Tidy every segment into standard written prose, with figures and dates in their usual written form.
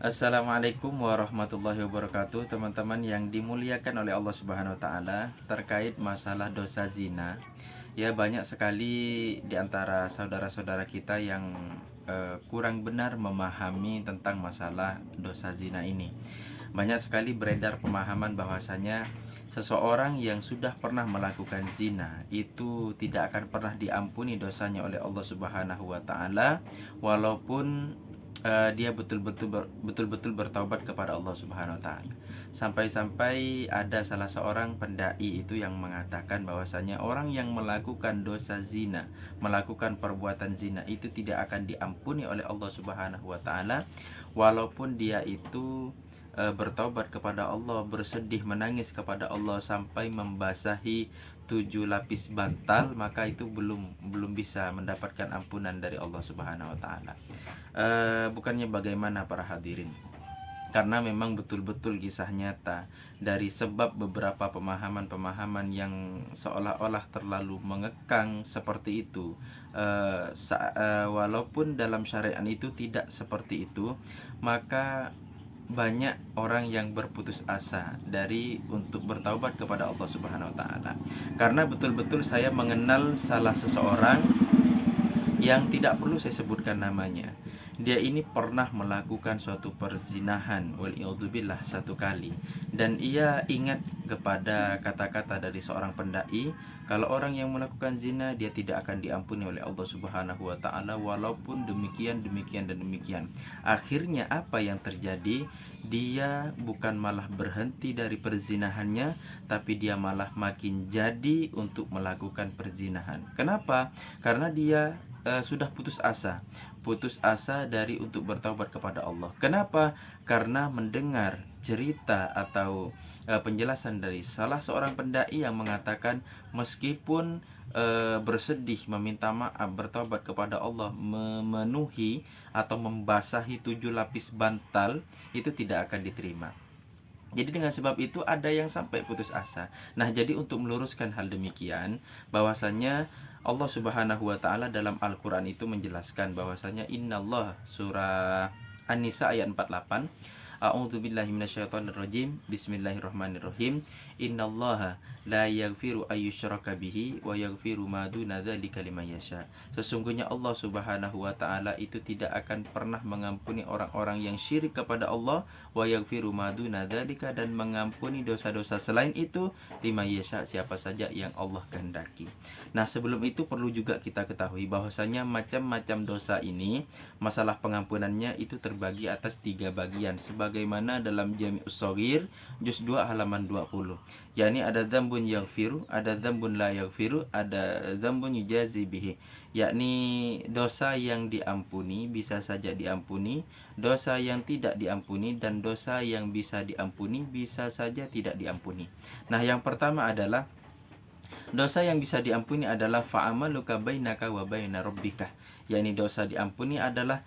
Assalamualaikum warahmatullahi wabarakatuh, teman-teman yang dimuliakan oleh Allah Subhanahu wa taala. Terkait masalah dosa zina, ya banyak sekali di antara saudara-saudara kita yang kurang benar memahami tentang masalah dosa zina ini. Banyak sekali beredar pemahaman bahwasanya seseorang yang sudah pernah melakukan zina itu tidak akan pernah diampuni dosanya oleh Allah Subhanahu wa taala, walaupun dia betul-betul bertaubat kepada Allah Subhanahu wa taala. Sampai-sampai ada salah seorang pendai itu yang mengatakan bahwasanya orang yang melakukan dosa zina, melakukan perbuatan zina itu tidak akan diampuni oleh Allah Subhanahu wa taala, walaupun dia itu bertaubat kepada Allah, bersedih, menangis kepada Allah sampai membasahi 7 lapis bantal, maka itu belum bisa mendapatkan ampunan dari Allah Subhanahu wa taala. Bukannya bagaimana para hadirin, karena memang betul-betul kisah nyata dari sebab beberapa pemahaman-pemahaman yang seolah-olah terlalu mengekang seperti itu. Walaupun dalam syariat itu tidak seperti itu, maka banyak orang yang berputus asa dari untuk bertaubat kepada Allah Subhanahu wa taala. Karena betul-betul saya mengenal salah seseorang yang tidak perlu saya sebutkan namanya. Dia ini pernah melakukan suatu perzinahan, waliyadzubillah, satu kali. Dan ia ingat kepada kata-kata dari seorang pendai, kalau orang yang melakukan zina dia tidak akan diampuni oleh Allah Subhanahu wa taala, walaupun demikian dan demikian. Akhirnya apa yang terjadi? Dia bukan malah berhenti dari perzinahannya, tapi dia malah makin jadi untuk melakukan perzinahan. Kenapa? Karena dia sudah putus asa dari untuk bertaubat kepada Allah. Kenapa? Karena mendengar cerita atau penjelasan dari salah seorang pendai yang mengatakan meskipun bersedih, meminta maaf, bertaubat kepada Allah, memenuhi atau membasahi 7 lapis bantal, itu tidak akan diterima. Jadi dengan sebab itu ada yang sampai putus asa. Nah, jadi untuk meluruskan hal demikian, bahwasanya Allah Subhanahu wa taala dalam Al-Qur'an itu menjelaskan bahwasanya innallah, surah An-Nisa ayat 48, a'udzubillahi minasyaitonirrajim, bismillahirrahmanirrahim, innallaha la yaghfiru ayyusyraka bihi wa yaghfiru ma duna dzalika liman yasha. Sesungguhnya Allah Subhanahu wa taala itu tidak akan pernah mengampuni orang-orang yang syirik kepada Allah, wa yaghfiru ma duna dzalika, dan mengampuni dosa-dosa selain itu liman yasha, siapa saja yang Allah kehendaki. Nah, sebelum itu perlu juga kita ketahui bahwasanya macam-macam dosa ini, masalah pengampunannya itu terbagi atas 3 bagian sebagaimana dalam Jami'us Shaghir juz 2 halaman 20. Yakni ada dzambun yaghfiru, ada dzambun la yaghfiru, ada dzambun yujazi bihi. Yakni dosa yang diampuni, bisa saja diampuni, dosa yang tidak diampuni, dan dosa yang bisa diampuni, bisa saja tidak diampuni. Nah, yang pertama adalah dosa yang bisa diampuni adalah fa'amaluka bainaka wa baina rabbika. Yakni dosa diampuni adalah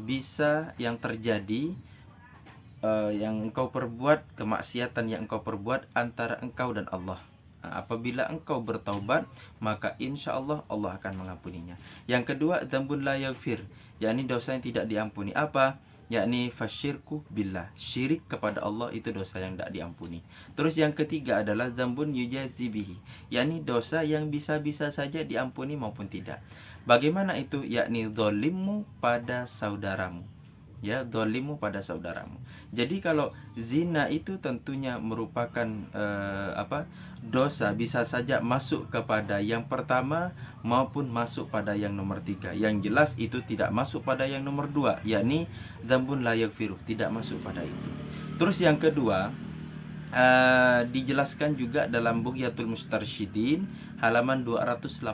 bisa yang terjadi, yang engkau perbuat, kemaksiatan yang engkau perbuat antara engkau dan Allah. Apabila engkau bertaubat, maka insya Allah Allah akan mengampuninya. Yang kedua, dzambun la yaghfir, yakni dosa yang tidak diampuni. Apa? Yakni fasyirku billah, syirik kepada Allah, itu dosa yang tidak diampuni. Terus yang ketiga adalah dzambun yujazi bihi, yakni dosa yang bisa-bisa saja diampuni maupun tidak. Bagaimana itu? Yakni zalimmu pada saudaramu. Ya, zalimmu pada saudaramu. Jadi kalau zina itu tentunya merupakan dosa, bisa saja masuk kepada yang pertama maupun masuk pada yang nomor 3. Yang jelas itu tidak masuk pada yang nomor 2, yakni dzambun la yaghfiru, tidak masuk pada itu. Terus yang kedua, dijelaskan juga dalam Bughyatul Mustarsyidin halaman 284,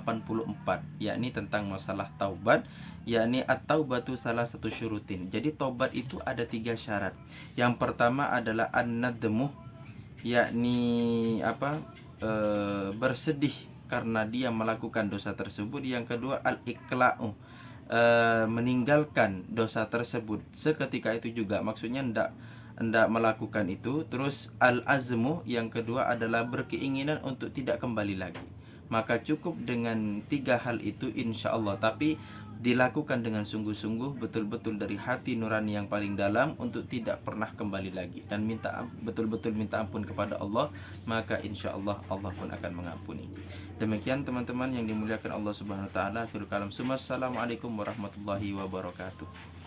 yakni tentang masalah taubat, yakni at-taubatu salah satu syurutin. Jadi taubat itu ada 3 syarat. Yang pertama adalah an-nadmu, yakni bersedih karena dia melakukan dosa tersebut. Yang kedua al-iqla'u, meninggalkan dosa tersebut seketika itu juga, maksudnya hendak melakukan itu. Terus al-azmu, yang kedua adalah berkeinginan untuk tidak kembali lagi. Maka cukup dengan 3 hal itu insya Allah. Tapi dilakukan dengan sungguh-sungguh, betul-betul dari hati nurani yang paling dalam untuk tidak pernah kembali lagi dan betul-betul minta ampun kepada Allah, maka insya Allah Allah pun akan mengampuni. Demikian teman-teman yang dimuliakan Allah Subhanahu wa taala. Akhirul kalam. Assalamualaikum warahmatullahi wabarakatuh.